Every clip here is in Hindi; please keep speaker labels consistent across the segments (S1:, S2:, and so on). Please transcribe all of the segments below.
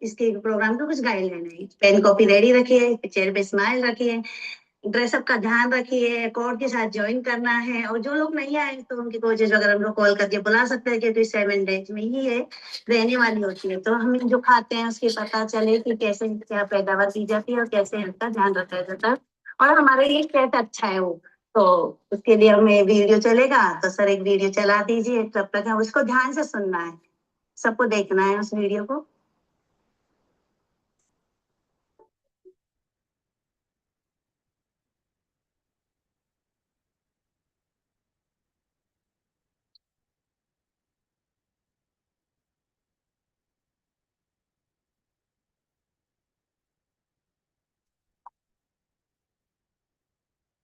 S1: इसके प्रोग्राम की कुछ गाइडलाइन है। पेन कॉपी रेडी रखिए, चेहरे पे स्माइल रखिए, ड्रेसअप का ध्यान रखिए, कोड के साथ ज्वाइन करना है। और जो लोग नहीं आए तो उनकी कोचेज वगैरह हम लोग कॉल करके बुला सकते हैं, क्योंकि 7 डेज में ही ये रहने वाली होती है। तो हम जो खाते हैं उसकी पता चले कि कैसे क्या पैदावार की जाती है और कैसे इसका ध्यान रखा जाता है, और हमारे लिए कैसे अच्छा है वो। तो उसके लिए हमें वीडियो चलेगा, तो सर एक वीडियो चला दीजिए, तब तक हम उसको ध्यान से सुनना है, सबको देखना है उस वीडियो को।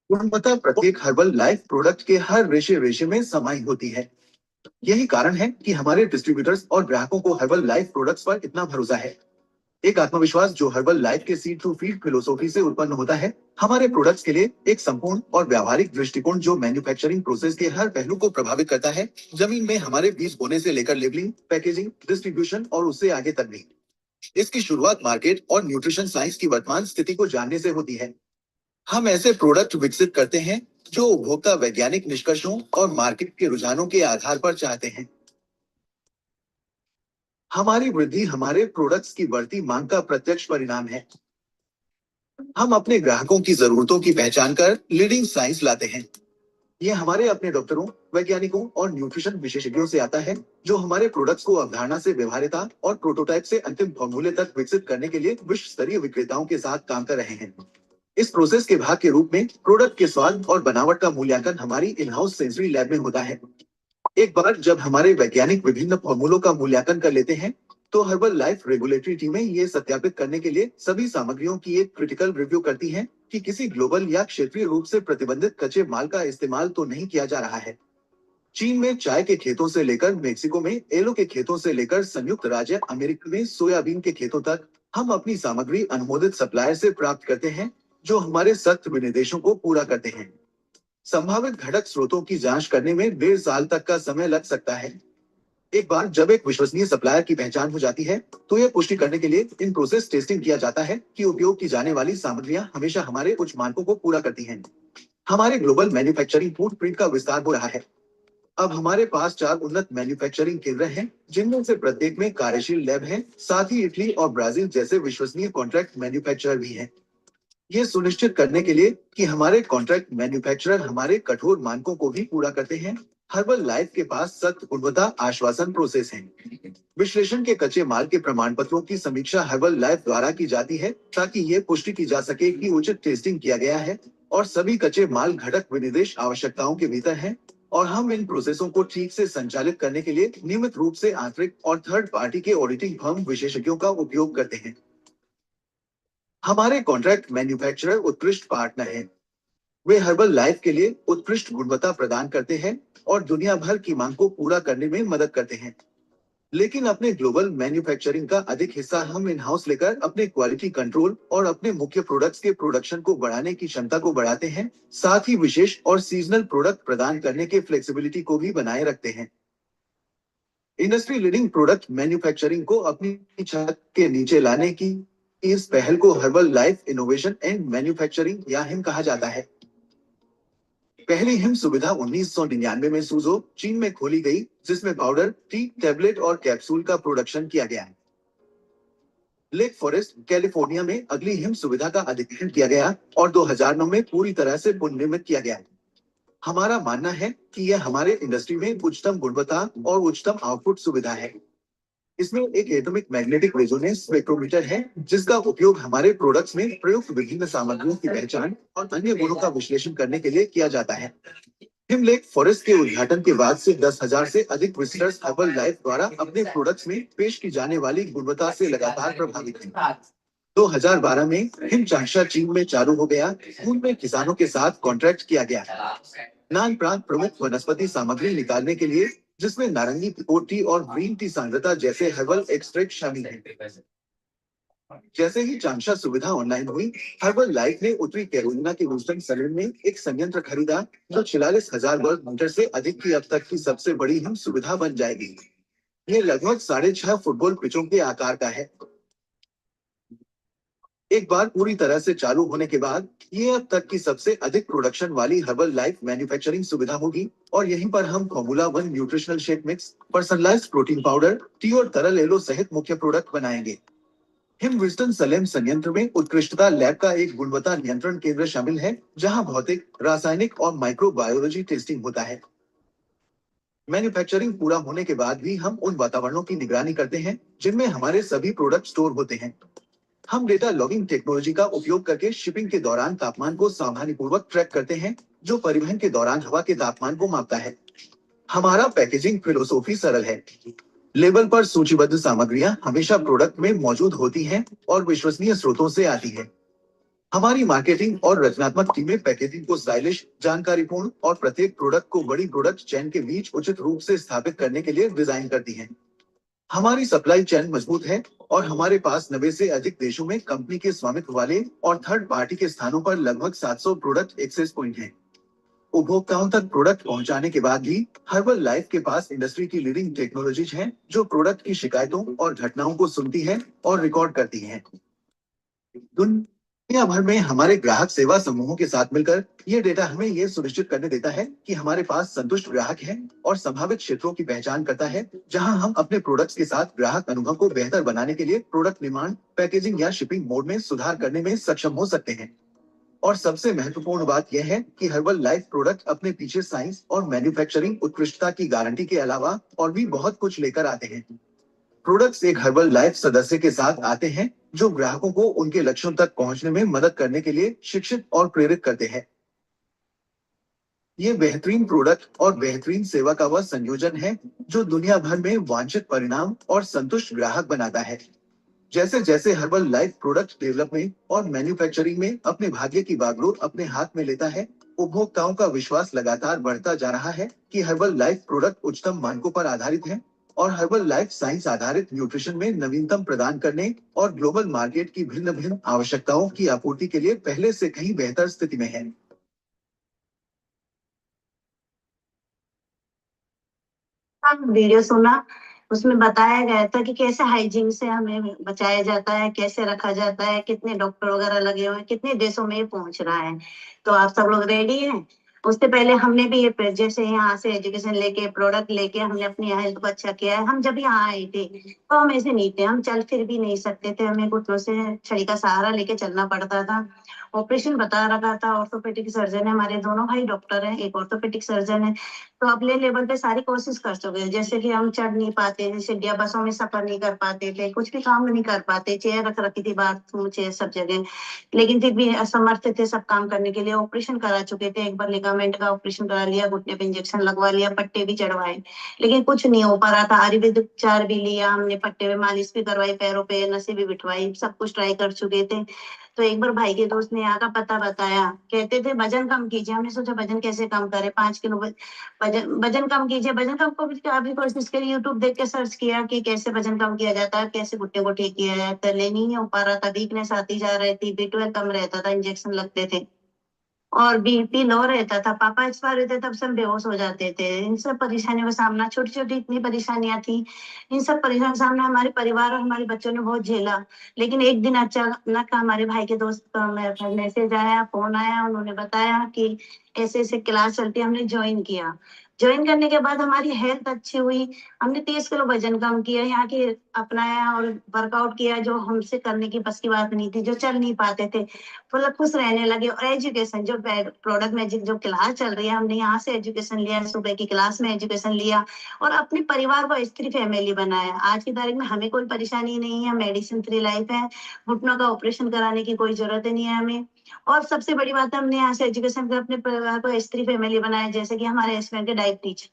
S2: गुणवत्ता प्रत्येक हर्बल लाइफ प्रोडक्ट के हर रेशे रेशे में समाई होती है। यही कारण है कि हमारे डिस्ट्रीब्यूटर्स और ग्राहकों को हर्बल लाइफ प्रोडक्ट्स पर इतना भरोसा है। एक आत्मविश्वास जो हर्बल लाइफ के सीड टू फीड फिलोसॉफी से उत्पन्न होता है। हमारे प्रोडक्ट्स के लिए एक संपूर्ण और व्यावहारिक दृष्टिकोण जो मैन्युफैक्चरिंग प्रोसेस के हर पहलू को प्रभावित करता है, जमीन में हमारे बीज बोने से लेकर लेबलिंग, पैकेजिंग, डिस्ट्रीब्यूशन और उससे आगे तक भी। इसकी शुरुआत मार्केट और न्यूट्रिशन साइंस की वर्तमान स्थिति को जानने से होती है। हम ऐसे प्रोडक्ट विकसित करते हैं जो उपभोक्ता वैज्ञानिक निष्कर्षों और मार्केट के रुझानों के आधार पर चाहते हैं। हमारी वृद्धि हमारे प्रोडक्ट्स की बढ़ती मांग का प्रत्यक्ष परिणाम है। हम अपने ग्राहकों की जरूरतों की पहचान कर लीडिंग साइंस लाते हैं। ये हमारे अपने डॉक्टरों, वैज्ञानिकों और न्यूट्रिशन विशेषज्ञों से आता है, जो हमारे प्रोडक्ट्स को अवधारणा से व्यवहार्यता और प्रोटोटाइप से अंतिम फॉर्मूले तक विकसित करने के लिए विश्व स्तरीय विक्रेताओं के साथ काम कर रहे हैं। इस प्रोसेस के भाग के रूप में प्रोडक्ट के स्वाद और बनावट का मूल्यांकन हमारी इन हाउस सेंसरी लैब में होता है। एक बार जब हमारे वैज्ञानिक विभिन्न फॉर्मूलों का मूल्यांकन कर लेते हैं, तो हर्बल लाइफ रेगुलेटरी टीमें ये सत्यापित करने के लिए सभी सामग्रियों की एक क्रिटिकल रिव्यू करती हैं कि किसी ग्लोबल या क्षेत्रीय रूप से प्रतिबंधित कच्चे माल का इस्तेमाल तो नहीं किया जा रहा है। चीन में चाय के खेतों से लेकर मेक्सिको में एलो के खेतों से लेकर संयुक्त राज्य अमेरिका में सोयाबीन के खेतों तक, हम अपनी सामग्री अनुमोदित सप्लायर से प्राप्त करते हैं, जो हमारे सख्त विनिर्देशों को पूरा करते हैं। संभावित घटक स्रोतों की जांच करने में 1.5 साल तक का समय लग सकता है। एक बार जब एक विश्वसनीय सप्लायर की पहचान हो जाती है, तो यह पुष्टि करने के लिए इन प्रोसेस टेस्टिंग किया जाता है कि उपयोग की जाने वाली सामग्रियां हमेशा हमारे उच्च मानकों को पूरा करती हैं। हमारे ग्लोबल मैन्युफैक्चरिंग फुटप्रिंट का विस्तार हो रहा है। अब हमारे पास 4 उन्नत मैन्युफैक्चरिंग केंद्र हैं, जिनमें से प्रत्येक में कार्यशील लैब है। साथ ही इटली और ब्राजील जैसे विश्वसनीय कॉन्ट्रैक्ट मैन्युफैक्चरर भी हैं। ये सुनिश्चित करने के लिए कि हमारे कॉन्ट्रैक्ट मैन्युफैक्चरर हमारे कठोर मानकों को भी पूरा करते हैं, हर्बल लाइफ के पास सख्त गुणवत्ता आश्वासन प्रोसेस है। विश्लेषण के कच्चे माल के प्रमाण पत्रों की समीक्षा हर्बल लाइफ द्वारा की जाती है, ताकि ये पुष्टि की जा सके कि उचित टेस्टिंग किया गया है और सभी कच्चे माल घटक विनिर्देश आवश्यकताओं के भीतर हैं। और हम इन प्रोसेसों को ठीक से संचालित करने के लिए नियमित रूप से आंतरिक और थर्ड पार्टी के ऑडिटिंग फर्म विशेषज्ञों का उपयोग करते हैं। हमारे कॉन्ट्रैक्ट मैन्युफैक्चरर उत्कृष्ट पार्टनर हैं। वे हर्बल लाइफ के लिए उत्कृष्ट गुणवत्ता प्रदान करते हैं और दुनिया भर की मांग को पूरा करने में मदद करते हैं। लेकिन अपने ग्लोबल मैन्युफैक्चरिंग का अधिक हिस्सा हम इन हाउस लेकर अपने क्वालिटी कंट्रोल और अपने मुख्य प्रोडक्ट्स के प्रोडक्शन को बढ़ाने की क्षमता को बढ़ाते हैं। साथ ही विशेष और सीजनल प्रोडक्ट प्रदान करने के फ्लेक्सिबिलिटी को भी बनाए रखते हैं। इंडस्ट्री लीडिंग प्रोडक्ट मैन्युफैक्चरिंग को अपनी छत के नीचे लाने की इस पहल को herbal life innovation and manufacturing या हिम कहा जाता है। पहली हिम सुविधा 1999 में सूजो, चीन में खोली गई, जिसमें पाउडर, टी, टैबलेट और कैप्सूल का प्रोडक्शन किया गया है। लेक फॉरेस्ट, कैलिफोर्निया में अगली हिम सुविधा का अधिग्रहण किया गया और 2009 में पूरी तरह से पुनर्निर्मित किया गया है। हमारा मानना है कि यह हमारे इंडस्ट्री में उच्चतम गुणवत्ता और उच्चतम आउटपुट सुविधा है। इसमें एक एटॉमिक मैग्नेटिक रेजोनेंस स्पेक्ट्रोमीटर है, जिसका उपयोग हमारे प्रोडक्ट्स में प्रयुक्त विभिन्न सामग्रियों की पहचान और अन्य गुणों का विश्लेषण करने के लिए किया जाता है। हिम लेक फॉरेस्ट के उद्घाटन के बाद से 10,000 से अधिक विजिटर्स हर्बल लाइफ द्वारा अपने प्रोडक्ट्स में पेश की जाने वाली गुणवत्ता से लगातार प्रभावित हैं। 2012 में हिम चांगशा चीन में चालू हो गया, उनमें किसानों के साथ कॉन्ट्रैक्ट किया गया। नान प्रांत प्रमुख वनस्पति सामग्री निकालने के लिए, जिसमें नारंगी पिकोट टी और ग्रीन टी सांद्रता जैसे हर्बल एक्सट्रैक्ट शामिल हैं। जैसे ही चांगशा सुविधा ऑनलाइन हुई, हर्बल लाइफ ने उत्तरी कैरोलिना के ह्यूस्टन सैलून में एक संयंत्र खरीदा, जो 46,000 वर्ग मीटर से अधिक की अब तक की सबसे बड़ी हिम सुविधा बन जाएगी। ये लगभग 6.5 फुटबॉल पिचों के आकार का है। एक बार पूरी तरह से चालू होने के बाद ये अब तक की सबसे अधिक प्रोडक्शन वाली हर्बल लाइफ मैन्युफैक्चरिंग सुविधा होगी और यहीं पर हम formula one nutritional shake mix, personalised protein powder, T और तरल एलो सहित मुख्य प्रोडक्ट बनाएंगे। हिम विजडन सलेम संयंत्र में उत्कृष्टता लैब का एक गुणवत्ता नियंत्रण केंद्र शामिल है, जहां भौतिक, रासायनिक और माइक्रोबायोलॉजी टेस्टिंग होता है। मैन्युफैक्चरिंग पूरा होने के बाद भी हम उन वातावरणों की निगरानी करते हैं जिनमें हमारे सभी प्रोडक्ट स्टोर होते हैं। हम डेटा लॉगिंग टेक्नोलॉजी का उपयोग करके शिपिंग के दौरान तापमान को सावधानीपूर्वक ट्रैक करते हैं, जो परिवहन के दौरान हवा के तापमान को मापता है। हमारा पैकेजिंग फिलोसॉफी सरल है। लेबल पर सूचीबद्ध सामग्रियां हमेशा प्रोडक्ट में मौजूद होती हैं और विश्वसनीय स्रोतों से आती है। हमारी मार्केटिंग और रचनात्मक टीमें पैकेजिंग को स्टाइलिश, जानकारीपूर्ण और प्रत्येक प्रोडक्ट को बड़ी प्रोडक्ट चेन के बीच उचित रूप से स्थापित करने के लिए डिजाइन करती हैं। हमारी सप्लाई चेन मजबूत है और हमारे पास 90 से अधिक देशों में कंपनी के स्वामित्व वाले और थर्ड पार्टी के स्थानों पर लगभग 700 प्रोडक्ट एक्सेस पॉइंट हैं। उपभोक्ताओं तक प्रोडक्ट पहुंचाने के बाद भी हर्बल लाइफ के पास इंडस्ट्री की लीडिंग टेक्नोलॉजीज हैं, जो प्रोडक्ट की शिकायतों और घटनाओं को सुनती है और रिकॉर्ड करती हैं। दुनिया भर में हमारे ग्राहक सेवा समूहों के साथ मिलकर ये डेटा हमें ये सुनिश्चित करने देता है कि हमारे पास संतुष्ट ग्राहक हैं और संभावित क्षेत्रों की पहचान करता है जहां हम अपने प्रोडक्ट्स के साथ ग्राहक अनुभव को बेहतर बनाने के लिए प्रोडक्ट निर्माण, पैकेजिंग या शिपिंग मोड में सुधार करने में सक्षम हो सकते हैं। और सबसे महत्वपूर्ण बात यह है कि हर्बल लाइफ प्रोडक्ट अपने पीछे साइंस और मैन्युफैक्चरिंग उत्कृष्टता की गारंटी के अलावा और भी बहुत कुछ लेकर आते हैं। प्रोडक्ट्स एक हर्बल लाइफ सदस्य के साथ आते हैं जो ग्राहकों को उनके लक्ष्यों तक पहुंचने में मदद करने के लिए शिक्षित और प्रेरित करते हैं। ये बेहतरीन प्रोडक्ट और बेहतरीन सेवा का वह संयोजन है जो दुनिया भर में वांछित परिणाम और संतुष्ट ग्राहक बनाता है। जैसे जैसे हर्बल लाइफ प्रोडक्ट डेवलपमेंट और मैन्युफैक्चरिंग में अपने भाग्य की बागडोर अपने हाथ में लेता है, उपभोक्ताओं का विश्वास लगातार बढ़ता जा रहा है कि हर्बल लाइफ प्रोडक्ट उच्चतम मानकों पर आधारित है और हर्बल लाइफ साइंस आधारित न्यूट्रिशन में नवीनतम प्रदान करने और ग्लोबल मार्केट की भिन्न भिन्न आवश्यकताओं की आपूर्ति के लिए पहले से कहीं बेहतर स्थिति में है।
S1: वीडियो सुना, उसमें बताया गया था कि कैसे हाइजीन से हमें बचाया जाता है, कैसे रखा जाता है, कितने डॉक्टर वगैरह लगे हुए हैं, कितने देशों में ये पहुंच रहा है। तो आप सब लोग रेडी हैं? उससे पहले हमने भी ये जैसे यहाँ से एजुकेशन लेके प्रोडक्ट लेके हमने अपनी हेल्थ को अच्छा किया है। हम जब यहाँ आए थे तो हम ऐसे नहीं थे, हम चल फिर भी नहीं सकते थे, हमें घुटनों से छड़ी का सहारा लेके चलना पड़ता था। ऑपरेशन बता रखा था, ऑर्थोपेडिक सर्जन है, हमारे दोनों भाई डॉक्टर हैं, एक ऑर्थोपेडिक सर्जन है। तो अपने लेवल पे सारी कोशिश कर चुके हैं। जैसे कि हम चढ़ नहीं पाते थे, सीढ़ियां बसों में सफर नहीं कर पाते थे, कुछ भी काम नहीं कर पाते, चेयर रख रखी थी बाथरूम चेयर सब जगह, लेकिन फिर भी असमर्थ थे सब काम करने के लिए। ऑपरेशन करा चुके थे, एक बार लिगामेंट का ऑपरेशन करा लिया, घुटने पे इंजेक्शन लगवा लिया, पट्टे भी चढ़वाए, लेकिन कुछ नहीं हो पा रहा था। आयुर्वेदिक उपचार भी लिया हमने, पट्टे पे मालिश भी करवाई, पैरों पे नसें भी बिठवाई, सब कुछ ट्राई कर चुके थे। तो एक बार भाई के दोस्त ने यहाँ का पता बताया, कहते थे वजन कम कीजिए। हमने सोचा वजन कैसे कम करे, 5 किलो वजन वजन कम कीजिए। वजन कम को भी काफी कोशिश करी, यूट्यूब देख के सर्च किया कि कैसे वजन कम किया जाता है, कैसे घुटने को ठीक किया जाता है, नहीं हो पा रहा था, वीकनेस आती जा रही थी, B12 कम रहता था, इंजेक्शन लगते थे और BP लो रहता था। पापा एक्सपायर होते तब सब बेहोश हो जाते थे। इन सब परेशानियों का सामना, छोटी छोटी इतनी परेशानियां थी, इन सब परेशानियों का सामना हमारे परिवार और हमारे बच्चों ने बहुत झेला। लेकिन एक दिन अचानक हमारे भाई के दोस्त का मैसेज आया, फोन आया, उन्होंने बताया कि ऐसे ऐसे क्लास चलती है। हमने ज्वाइन किया। ज्वाइन करने के बाद हमारी हेल्थ अच्छी हुई, हमने 30 किलो वजन कम किया, यहाँ की अपनाया और वर्कआउट किया जो हमसे करने की बस की बात नहीं थी, जो चल नहीं पाते थे, मतलब खुश रहने लगे। और एजुकेशन जो प्रोडक्ट मैजिक जो क्लास चल रही है, हमने यहाँ से एजुकेशन लिया, सुबह की क्लास में एजुकेशन लिया और अपने परिवार को स्त्री फैमिली बनाया। आज की तारीख में हमें कोई परेशानी नहीं है, मेडिसिन फ्री लाइफ है, घुटनों का ऑपरेशन कराने की कोई जरूरत नहीं है हमें। और सबसे बड़ी बात है, हमने यहाँ से एजुकेशन कर अपने परिवार को स्त्री फैमिली बनाया। जैसे कि हमारे हस्बैंड के डायबिटीज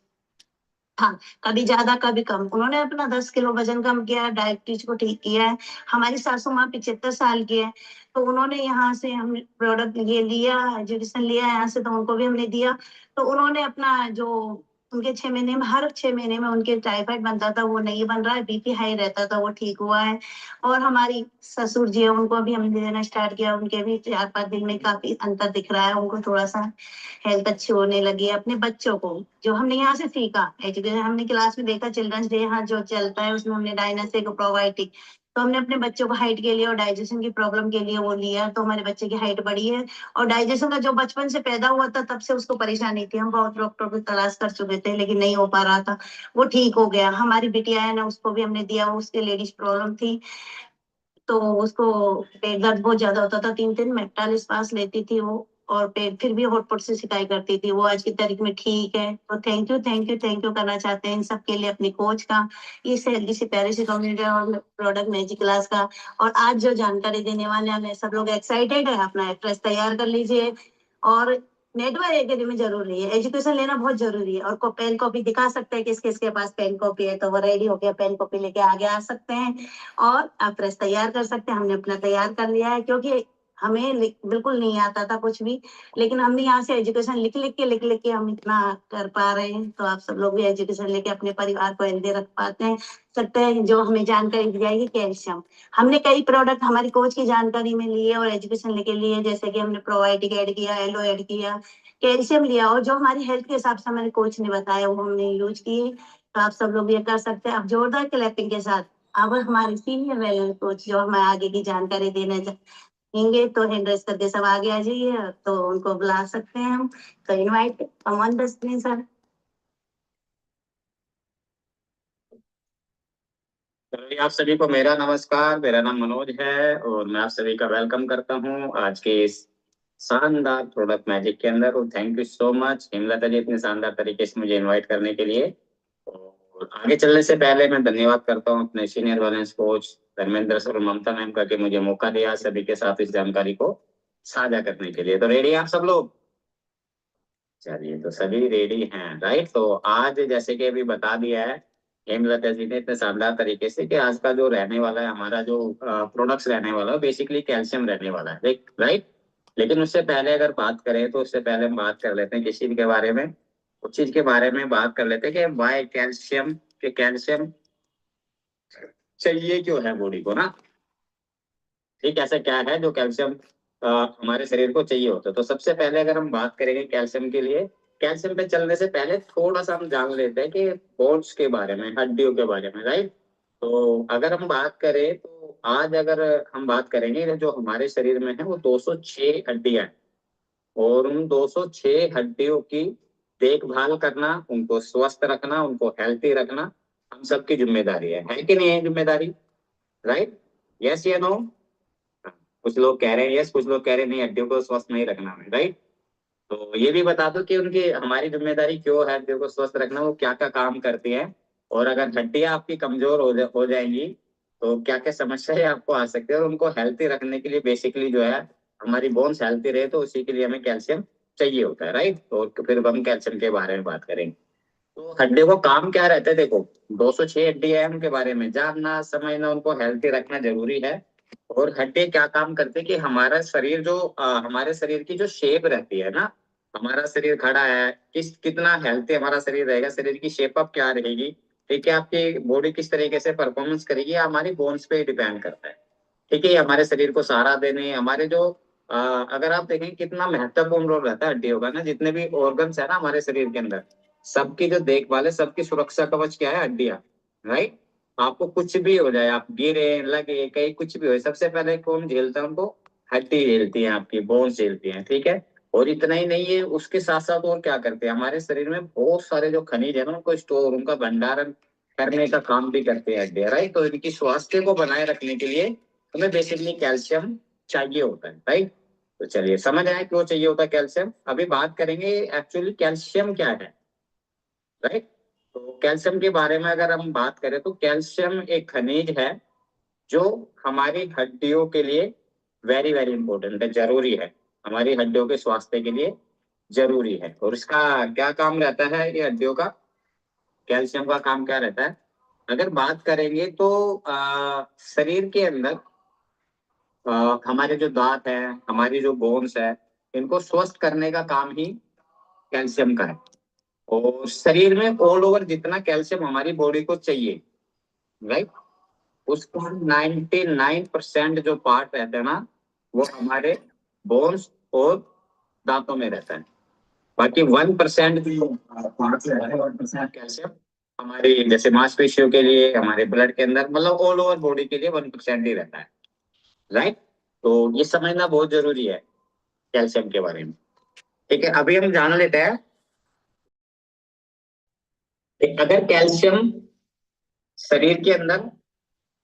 S1: हाँ, कभी ज्यादा कभी कम, उन्होंने अपना 10 किलो वजन कम किया है, डायबिटीज को ठीक किया है। हमारी सासू माँ 75 साल की है, तो उन्होंने यहाँ से हम प्रोडक्ट ये लिया, एजुकेशन लिया यहाँ से, तो उनको भी हमने दिया। तो उन्होंने अपना जो उनके 6 महीने में, हर 6 महीने में उनके टाइफाइड बनता था वो नहीं बन रहा है, BP हाई रहता था वो ठीक हुआ है। और हमारी ससुर जी है, उनको भी हमने देना स्टार्ट किया, उनके भी 4-5 दिन में काफी अंतर दिख रहा है, उनको थोड़ा सा हेल्थ अच्छी होने लगी है। अपने बच्चों को जो हमने यहाँ से सीखा एजुकेशन, हमने क्लास में देखा चिल्ड्रंस डे यहाँ जो चलता है, उसमें हमने डायनासिक प्रोबायोटिक तो हमने अपने बच्चों को हाइट के लिए और डाइजेशन की प्रॉब्लम के लिए वो लिया, तो हमारे बच्चे की हाइट बढ़ी है। और डाइजेशन का जो बचपन से पैदा हुआ था तब से उसको परेशानी थी, हम बहुत डॉक्टर को तलाश कर चुके थे लेकिन नहीं हो पा रहा था, वो ठीक हो गया। हमारी बिटिया है ना, उसको भी हमने दिया, उसके लेडीज प्रॉब्लम थी, तो उसको पेट दर्द बहुत ज्यादा होता था, 3 दिन मेप्टाल पास लेती थी वो, और पेट फिर भी होटपट से शिकायत करती थी। वो आज की तारीख में ठीक है। तो thank you thank you thank you करना चाहते हैं इन सब के लिए अपनी कोच का, इस हेल्दी सी प्यारी सी कम्युनिटी और प्रोडक्ट मैजिक क्लास का। और आज जो जानकारी देने वाले हैं सब लोग एक्साइटेड है, अपना एड्रेस तैयार कर लीजिए। और नेटवर्क एकेडमी जरूरी है, एजुकेशन लेना बहुत जरूरी है। और को पेन कॉपी दिखा सकते हैं, किस किसके पास पेन कॉपी है, तो वो रेडी हो गया, पेन कॉपी लेके आगे आ सकते हैं और आप प्रेस तैयार कर सकते हैं। हमने अपना तैयार कर लिया है, क्योंकि हमें बिल्कुल नहीं आता था कुछ भी, लेकिन हमने यहाँ से एजुकेशन लिख लिख के हम इतना कर पा रहे हैं। तो आप सब लोग भी एजुकेशन लेके अपने परिवार को हेल्दी रख पाते हैं सकते हैं। जो हमें जानकारी दी जाएगी कैल्शियम, हमने कई प्रोडक्ट हमारी कोच की जानकारी में लिए और एजुकेशन लेके लिए, जैसे कि हमने प्रोबायोटिक ऐड किया, एलो ऐड किया, कैल्शियम लिया, और जो हमारी हेल्थ के हिसाब से हमारे कोच ने बताया वो हमने यूज किए। तो आप सब लोग ये कर सकते हैं। अब जोरदार क्लैपिंग के साथ अब हमारे सीनियर वेलनेस कोच जो हमें आगे की जानकारी देने चाहेंगे, तो हैंड रेस करके सब आगे आ जाइए, तो उनको बुला सकते हैं हम। तो invite on the screen sir.
S3: चलो जी, आप सभी को मेरा नमस्कार। मेरा नाम मनोज है और मैं आप सभी का वेलकम करता हूं आज के इस शानदार प्रोडक्ट मैजिक के अंदर। और thank you so much Hemlata ji, इतने शानदार तरीके से मुझे इनवाइट करने के लिए। और आगे चलने से पहले मैं धन्यवाद करता हूं अपने senior balance coach Dharmendra sir और ममता मैम का, कि मुझे मौका दिया सभी के साथ इस जानकारी को साझा करने के लिए। तो रेडी हैं आप सब लोग? चलिए, तो सभी रेडी हैं, राइट? तो आज जैसे कि अभी बता दिया है हेमलता जी ने इतने शानदार तरीके से, कि आज का जो रहने वाला है, हमारा जो प्रोडक्ट्स रहने वाला है, बेसिकली कैल्शियम रहने वाला है, राइट? लेकिन उससे पहले अगर बात करें, तो उससे पहले हम बात कर लेते हैं किसी चीज के बारे में, उस चीज के बारे में बात कर लेते हैं कि वाई कैल्शियम, के कैल्शियम चाहिए क्यों है बॉडी को ना। ठीक, ऐसा क्या है जो कैल्शियम हमारे शरीर को चाहिए होता है। तो सबसे पहले अगर हम बात करेंगे कैल्शियम के लिए, कैल्शियम पे चलने से पहले थोड़ा सा हम जान लेते हैं कि बोन्स के बारे में, हड्डियों के बारे में, राइट? तो अगर हम बात करें, तो आज अगर हम बात करेंगे, जो हमारे शरीर में है वो 206 हड्डियां हैं। और उन 206 हड्डियों की देखभाल करना, उनको स्वस्थ रखना, उनको हेल्थी रखना हम सबकी जिम्मेदारी है कि नहीं है जिम्मेदारी? राइट? यस या नो? कुछ लोग कह रहे हैं यस, कुछ लोग कह रहे हैं नहीं, हड्डियों को स्वस्थ नहीं रखना है, राइट? तो ये भी बता दो कि उनकी, हमारी जिम्मेदारी क्यों है हड्डियों को स्वस्थ रखना, वो क्या क्या काम करती है। और अगर हड्डियां आपकी कमजोर हो जाएंगी, तो क्या क्या समस्याएं आपको आ सकती है। और उनको हेल्थी रखने के लिए बेसिकली जो है, हमारी बोन्स हेल्थी रहे, तो उसी के लिए हमें कैल्शियम चाहिए होता है, राइट? तो फिर हम कैल्शियम के बारे में बात करेंगे। तो हड्डियों को काम क्या रहता है, देखो 206 हड्डियां हैं, उनके बारे में जानना समझना, उनको हेल्थी रखना जरूरी है। और हड्डियां क्या काम करते हैं कि हमारा शरीर जो हमारे शरीर की जो शेप रहती है ना, हमारा शरीर खड़ा है, कितना हेल्थी हमारा शरीर रहेगा, शरीर की शेप अप क्या रहेगी, ठीक है, आपकी बॉडी किस तरीके से परफॉर्मेंस करेगी, हमारी बोन्स पे डिपेंड करता है। ठीक है, ये हमारे शरीर को सहारा देने, हमारे जो अगर आप देखें कितना महत्वपूर्ण रोल रहता है हड्डियों का ना, जितने भी ऑर्गन्स है ना हमारे शरीर के अंदर, सबकी जो देखभाल है, सबकी सुरक्षा कवच क्या है? हड्डियां, राइट? आपको कुछ भी हो जाए, आप गिरे लगे कहीं कुछ भी हो, सबसे पहले कौन झेलता है उनको? हड्डी झेलती है, आपकी बोन्स झेलती है, ठीक है। और इतना ही नहीं है, उसके साथ साथ और क्या करते हैं, हमारे शरीर में बहुत सारे जो खनिज है ना, उनको स्टोर, उनका भंडारण करने का काम भी करते हैं हड्डियां, राइट? तो इनकी स्वास्थ्य को बनाए रखने के लिए हमें बेसिकली कैल्शियम चाहिए होता है, राइट? तो चलिए, समझ आया क्यों चाहिए होता है कैल्शियम। अभी बात करेंगे एक्चुअली कैल्शियम क्या है, राइट? तो कैल्शियम के बारे में अगर हम बात करें, तो कैल्शियम एक खनिज है जो हमारी हड्डियों के लिए वेरी वेरी इंपॉर्टेंट है, जरूरी है, हमारी हड्डियों के स्वास्थ्य के लिए जरूरी है। और इसका क्या काम रहता है, ये हड्डियों का, कैल्शियम का काम क्या रहता है? अगर बात करेंगे तो शरीर के अंदर हमारे जो दांत है, हमारी जो बोन्स है, इनको स्वस्थ करने का काम ही कैल्शियम का है। और शरीर में ऑल ओवर जितना कैल्शियम हमारी बॉडी को चाहिए, राइट, उसका 99% जो पार्ट रहता है ना, वो हमारे बोन्स और दांतों में रहता है। बाकी 1% जो पार्ट रहता है, 1% कैल्शियम हमारी जैसे मांसपेशियों के लिए, हमारे ब्लड के अंदर, मतलब ऑल ओवर बॉडी के लिए 1% ही रहता है, राइट। तो ये समझना बहुत जरूरी है कैल्शियम के बारे में। ठीक है, अभी हम जान लेते हैं कि अगर कैल्शियम शरीर के अंदर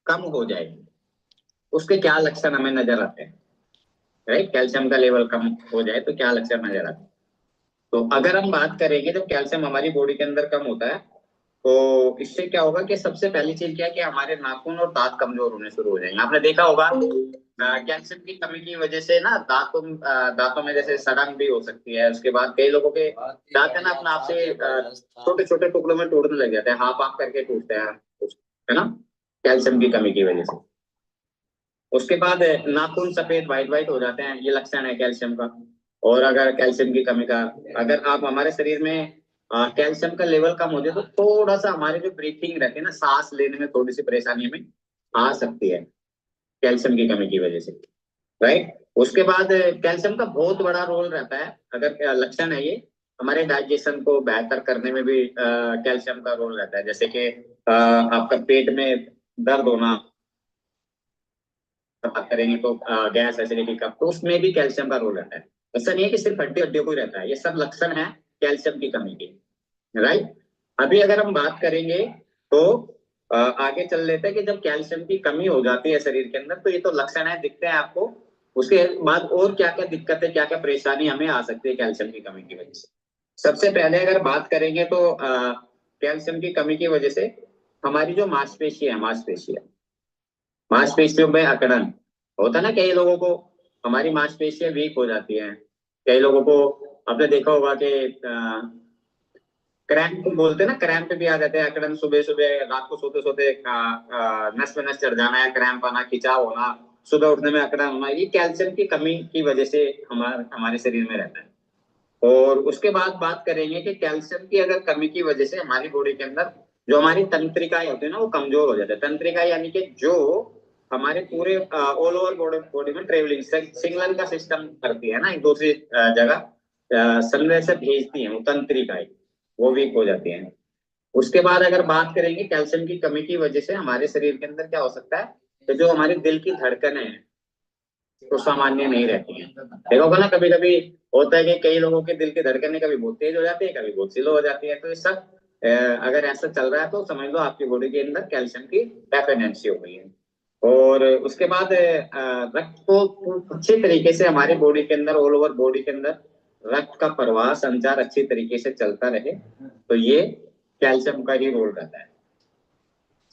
S3: कम हो जाए उसके क्या लक्षण हमें नजर आते हैं, राइट। कैल्शियम का लेवल कम हो जाए तो क्या लक्षण नजर आते हैं। तो अगर हम बात करेंगे जब कैल्शियम हमारी बॉडी के अंदर कम होता है तो इससे क्या होगा कि सबसे पहली चीज क्या है कि हमारे नाखून और दांत कमजोर होने शुरू हो जाएंगे। आपने देखा होगा कैल्शियम की कमी की वजह से ना दांतों में जैसे सड़न भी हो सकती है। उसके बाद कई लोगों के दांत है ना अपने आप से छोटे छोटे टुकड़ों में टूटने लग जाते हैं, हाफ हाफ करके टूटते हैं, है ना, कैल्शियम की कमी की वजह से। उसके बाद नाखून सफेद व्हाइट व्हाइट हो जाते हैं, ये लक्षण है कैल्शियम का। और अगर कैल्शियम की कमी का, अगर आप हमारे शरीर में कैल्शियम का लेवल कम हो जाए तो थोड़ा सा हमारी जो ब्रीथिंग रहती है ना, सांस लेने में थोड़ी सी परेशानी हमें आ सकती है कैल्शियम की कमी की वजह से, राइट। उसके बाद कैल्शियम का बहुत बड़ा रोल रहता है, अगर लक्षण है ये, हमारे डाइजेशन को बेहतर करने में भी कैल्शियम का रोल रहता है। जैसे कि आपका पेट में दर्द होना, बात करेंगे तो गैस एसिडिटी का, तो उसमें भी कैल्शियम का रोल रहता है। ऐसा नहीं है कि सिर्फ हड्डी हड्डियों को ही रहता है, ये सब लक्षण है कैल्शियम की कमी के, राइट। अभी अगर हम बात करेंगे तो आगे चल लेते हैं कि जब कैल्शियम की कमी हो जाती है शरीर के अंदर तो ये तो लक्षण है, दिखते हैं आपको। उसके बाद और क्या क्या दिक्कतें, क्या क्या परेशानी हमें आ सकती है कैल्शियम की कमी की वजह से। सबसे पहले अगर बात करेंगे तो कैल्शियम की कमी की वजह से हमारी जो मांसपेशियों में अकड़न होता है ना, कई लोगों को हमारी मांसपेशियां वीक हो जाती हैं। कई लोगों को आपने देखा होगा कि क्रैम्प बोलते हैं ना, क्रैम्प भी आ जाते हैं, अकड़न, सुबह सुबह रात को सोते सोते नस में नस चढ़ जाना है, क्रैम्प आना, खिंचाव होना, सुबह उठने में अकड़न होना, ये कैल्शियम की कमी की वजह से हमारे शरीर में रहता है। और उसके बाद बात करेंगे कि कैल्शियम की अगर कमी की वजह से हमारी बॉडी के अंदर जो हमारी तंत्रिकाएं होती है ना वो कमजोर हो जाते हैं। तंत्रिका यानी कि जो हमारे पूरे ऑल ओवर बॉडी में ट्रेवलिंग सिग्नल का सिस्टम करती है ना, एक दूसरी जगह संदेश भेजती है, वो तंत्रिकाएं वो वीक हो जाती हैं। उसके बाद अगर बात करेंगे कैल्शियम की कमी की वजह से हमारे शरीर के अंदर क्या हो सकता है, तो जो हमारे दिल की धड़कनें हैं तो सामान्य नहीं रहती है। देखा होगा ना, कभी कभी होता है कि कई लोगों के दिल की धड़कनें कभी बहुत तेज हो जाती है, कभी बहुत स्लो हो जाती है। तो ये सब अगर ऐसा चल रहा है तो समझ लो आपकी बॉडी के अंदर कैल्शियम की डेफिशिएंसी हो गई है। और उसके बाद रक्त को अच्छे तरीके से हमारी बॉडी के अंदर, ऑल ओवर बॉडी के अंदर रक्त का प्रवाह, संचार अच्छी तरीके से चलता रहे, तो ये कैल्शियम का ही रोल रहता है।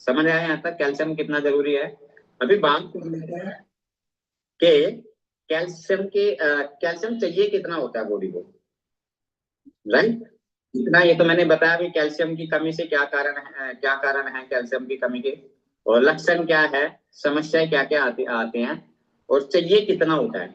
S3: समझ आया यहाँ तक कैल्शियम कितना जरूरी है। अभी बात कि कैल्शियम चाहिए कितना होता है बॉडी को, राइट। इतना ये तो मैंने बताया भी कैल्शियम की कमी से क्या कारण है कैल्शियम की कमी के, और लक्षण क्या है, समस्याएं क्या क्या आते हैं, और चाहिए कितना होता है,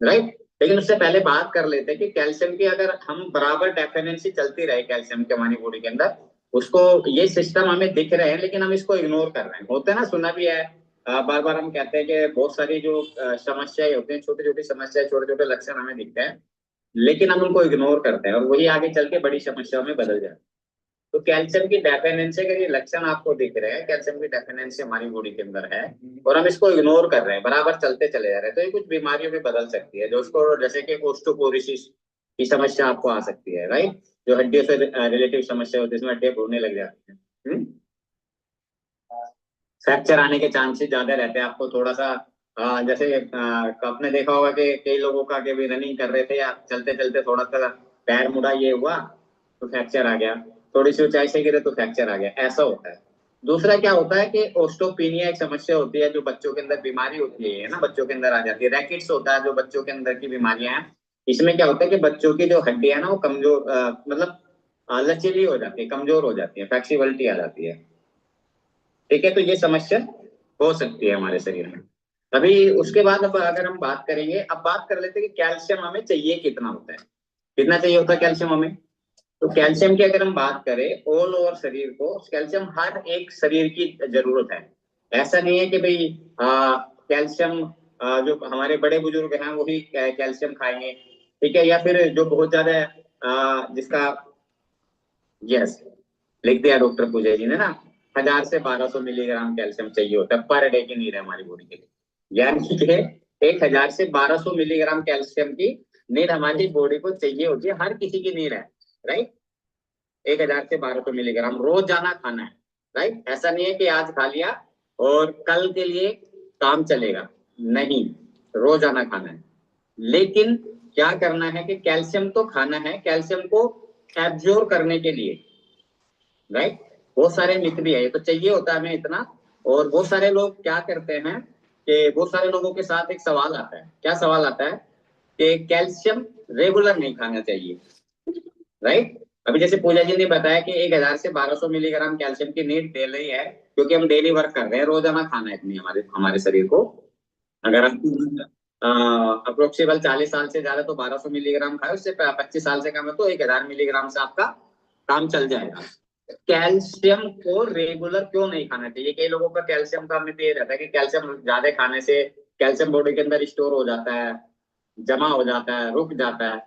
S3: राइट। लेकिन उससे पहले बात कर लेते हैं कि कैल्शियम की अगर हम बराबर डेफिशिएंसी चलती रहे कैल्शियम की हमारी बॉडी के अंदर, उसको ये सिस्टम हमें दिख रहे हैं लेकिन हम इसको इग्नोर कर रहे हैं, होता है ना, सुना भी है। बार बार हम कहते हैं कि बहुत सारी जो समस्याएं होती हैं, छोटी छोटी समस्याएं, छोटे छोटे लक्षण हमें दिखते हैं लेकिन हम उनको इग्नोर करते हैं और वही आगे चल के बड़ी समस्याओं में बदल जाते हैं। तो कैल्शियम की डेफिशिएंसी के ये लक्षण आपको दिख रहे हैं, कैल्शियम की डेफिशिएंसी हमारी बॉडी के अंदर है और हम इसको इग्नोर कर रहे हैं, बराबर चलते चले जा रहे हैं, तो ये कुछ बीमारियों में बदल सकती है, जो उसको जैसे कि ओस्टोपोरोसिस की समस्या आपको आ सकती है, राइट, जो हड्डियों से रिलेटिव समस्या होती है, इसमें हड्डियां भूनने लग जाती है, फ्रैक्चर आने के चांसेस ज्यादा रहते हैं। आपको थोड़ा सा जैसे आपने देखा होगा कि कई लोगों का भी रनिंग कर रहे थे या चलते चलते थोड़ा सा पैर मुड़ा, ये हुआ तो फ्रैक्चर आ गया, थोड़ी सी ऊंचाई से गिरे तो फ्रैक्चर आ गया, ऐसा होता है। दूसरा क्या होता है कि ओस्टोपीनिया एक समस्या होती है, जो बच्चों के अंदर बीमारी होती है ना, बच्चों के अंदर आ जाती है। रैकेट्स होता है जो बच्चों के अंदर की बीमारियां हैं, इसमें क्या होता है कि बच्चों की जो हड्डियां है ना वो कमजोर, मतलब लचीली हो जाती है, कमजोर हो जाती है, फ्लेक्सिबिलिटी आ जाती है, ठीक है। तो ये समस्या हो सकती है हमारे शरीर में। अभी उसके बाद अब अगर हम बात करेंगे, अब बात कर लेते हैं कि कैल्शियम हमें चाहिए कितना होता है, कितना चाहिए होता है कैल्शियम हमें। तो कैल्शियम की अगर हम बात करें ऑल ओवर शरीर को, कैल्शियम हर एक शरीर की जरूरत है। ऐसा नहीं है कि भाई कैल्शियम जो हमारे बड़े बुजुर्ग हैं वही कैल्शियम खाएंगे, ठीक है, या फिर जो बहुत ज्यादा जिसका, यस, लिख दिया डॉक्टर पूजा जी ने ना, 1000 से 1200 मिलीग्राम कैल्शियम चाहिए होता है पर डे की नीड है हमारी बॉडी के लिए। यानी कि 1000 से 1200 मिलीग्राम कैल्शियम की नीड हमारी बॉडी को चाहिए होती है, हर किसी की नीड है, राइट। 1000 से 1200 मिलीग्राम रोजाना खाना है, राइट। ऐसा नहीं है कि आज खा लिया और कल के लिए काम चलेगा, नहीं, रोजाना खाना है। लेकिन क्या करना है कि कैल्शियम तो खाना है, कैल्शियम को एब्जॉर्ब करने के लिए, राइट। बहुत सारे मिथ भी है, ये तो चाहिए होता है हमें इतना। और बहुत सारे लोग क्या करते हैं कि बहुत सारे लोगों के साथ एक सवाल आता है, क्या सवाल आता है कि कैल्शियम रेगुलर नहीं खाना चाहिए, राइट। अभी जैसे पूजा जी ने बताया कि 1000 से 1200 मिलीग्राम कैल्शियम की नीड डेली है, क्योंकि हम डेली वर्क कर रहे हैं, रोजाना खाना है इतनी हमारे हमारे शरीर को। अगर हम अप्रोक्सीमेबल 40 साल से ज्यादा तो 1200 मिलीग्राम खाए, उससे 25 साल से कम है तो 1000 मिलीग्राम से आपका काम चल जाएगा। कैल्शियम को रेगुलर क्यों नहीं खाना चाहिए? कई लोगों का कैल्शियम का मिथ ये रहता है कि कैल्शियम ज्यादा खाने से कैल्शियम बॉडी के अंदर स्टोर हो जाता है, जमा हो जाता है, रुक जाता है।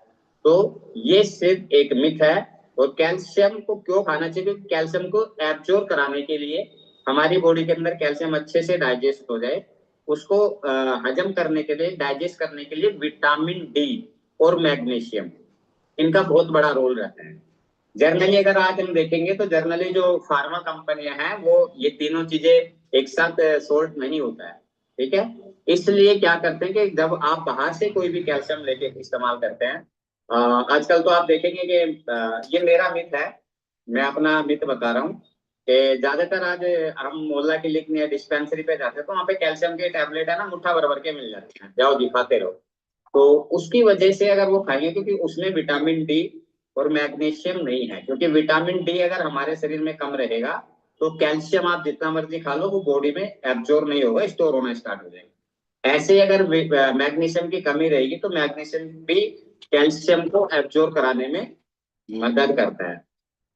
S3: तो ये सिर्फ एक मिथ है। और कैल्शियम को क्यों खाना चाहिए? क्योंकि कैल्शियम को एब्जॉर्ब कराने के लिए, हमारी बॉडी के अंदर कैल्शियम अच्छे से डाइजेस्ट हो जाए, उसको हजम करने के लिए, डाइजेस्ट करने के लिए विटामिन डी और मैग्नीशियम, इनका बहुत बड़ा रोल रहता है। जर्नली अगर आज हम देखेंगे तो जर्नली जो फार्मा कंपनियां हैं वो ये तीनों चीजें एक साथ सोल्ट नहीं होता है, ठीक है। इसलिए क्या करते हैं कि जब आप बाहर से कोई भी कैल्शियम लेके इस्तेमाल करते हैं, आजकल तो आप देखेंगे कि ये मेरा मिथ है, मैं अपना मिथ बता रहा हूँ कि ज्यादातर आज हम मोहल्ला क्लिनिक या डिस्पेंसरी पे जाते हैं तो वहाँ पे कैल्शियम के टैबलेट है ना, मुट्ठा भर भर के मिल जाते हैं, जाओ दिखाते रहो। तो उसकी वजह से अगर वो खाएंगे, क्योंकि उसमें विटामिन डी और मैग्नीशियम नहीं है, क्योंकि विटामिन डी अगर हमारे शरीर में कम रहेगा तो कैल्शियम आप जितना मर्जी खा लो वो बॉडी में एब्जॉर्ब नहीं होगा, स्टोर होना स्टार्ट हो जाएगा। ऐसे ही अगर मैग्नीशियम की कमी रहेगी तो मैग्नीशियम भी कैल्शियम को एब्जॉर्ब कराने में मदद करता है,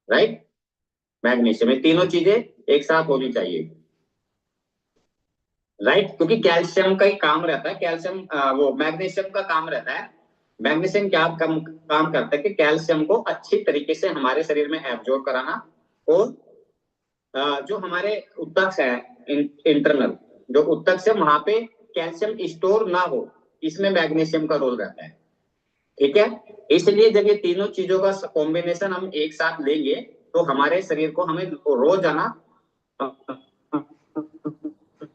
S3: राइट। मैग्नीशियम, ये तीनों चीजें एक साथ होनी चाहिए, राइट। क्योंकि कैल्शियम का ही काम रहता है, कैल्शियम वो मैग्नीशियम का काम रहता है। मैग्नीशियम क्या काम करता है कि कैल्शियम को अच्छी तरीके से हमारे शरीर में एब्जॉर्ब कराना, और जो हमारे उत्तक है इंटरनल जो उत्तक है वहां पे कैल्शियम स्टोर ना हो, इसमें मैग्नीशियम का रोल रहता है, ठीक है। इसलिए जब ये तीनों चीजों का कॉम्बिनेशन हम एक साथ लेंगे तो हमारे शरीर को, हमें रोजाना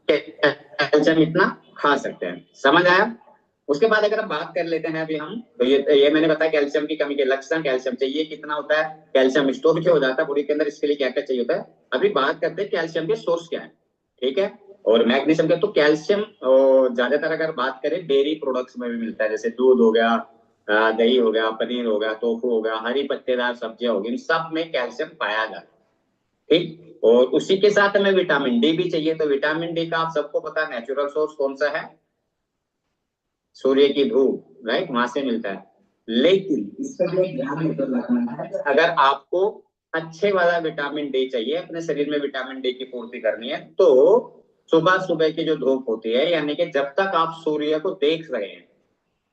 S3: कैल्शियम इतना खा सकते हैं, समझ आया। उसके बाद अगर हम बात कर लेते हैं अभी हम, तो ये मैंने बताया कैल्शियम की कमी के लक्षण, कैल्शियम चाहिए कितना होता है, कैल्शियम स्टोर क्यों हो जाता है बॉडी के अंदर, इसके लिए क्या क्या चाहिए होता है। अभी बात करते हैं कैल्शियम के सोर्स क्या है, ठीक है। और मैग्नीशियम के, तो कैल्शियम ज्यादातर अगर बात करें डेयरी प्रोडक्ट्स में भी मिलता है, जैसे दूध हो गया, दही हो गया, पनीर हो गया, टोफू हो गया, हरी पत्तेदार सब्जियां होगी, इन सब में कैल्शियम पाया जाता है, ठीक। और उसी के साथ हमें विटामिन डी भी चाहिए। तो विटामिन डी का आप सबको पता है नेचुरल सोर्स कौन सा है, सूर्य की धूप, राइट, वहां से मिलता है। लेकिन इसका जो ध्यान रखना है, अगर आपको अच्छे वाला विटामिन डी चाहिए, अपने शरीर में विटामिन डी की पूर्ति करनी है, तो सुबह सुबह की जो धूप होती है, यानी कि जब तक आप सूर्य को देख रहे हैं,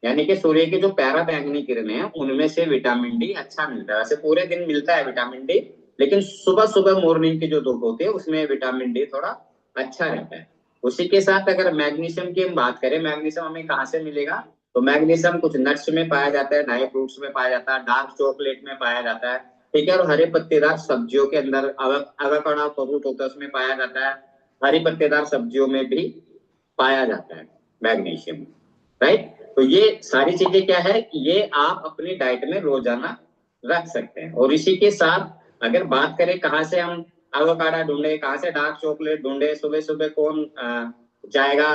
S3: यानी कि सूर्य की जो पैरा बैंगनी किरणें हैं उनमें से विटामिन डी अच्छा मिलता है। वैसे पूरे दिन मिलता है विटामिन डी, लेकिन सुबह सुबह मॉर्निंग की जो धूप होती है उसमें विटामिन डी थोड़ा अच्छा रहता है। उसी के साथ अगर मैग्नीशियम की हम बात करें, मैग्नीशियम हमें कहाँ से मिलेगा? तो मैग्नीशियम कुछ नट्स में पाया जाता है, ड्राई फ्रूट्स में पाया जाता है, डार्क चॉकलेट में पाया जाता है, ठीक है। और हरे पत्तेदार सब्जियों के अंदर अवाकाडो फ्रूट होता है उसमें पाया जाता है, हरी पत्तेदार सब्जियों में भी पाया जाता है मैग्नीशियम, राइट। तो ये सारी चीजें क्या है, ये आप अपनी डाइट में रोजाना रख सकते हैं। और इसी के साथ अगर बात करें कहाँ से हम एवोकाडो ढूंढे, कहाँ से डार्क चॉकलेट ढूंढे, सुबह सुबह कौन जाएगा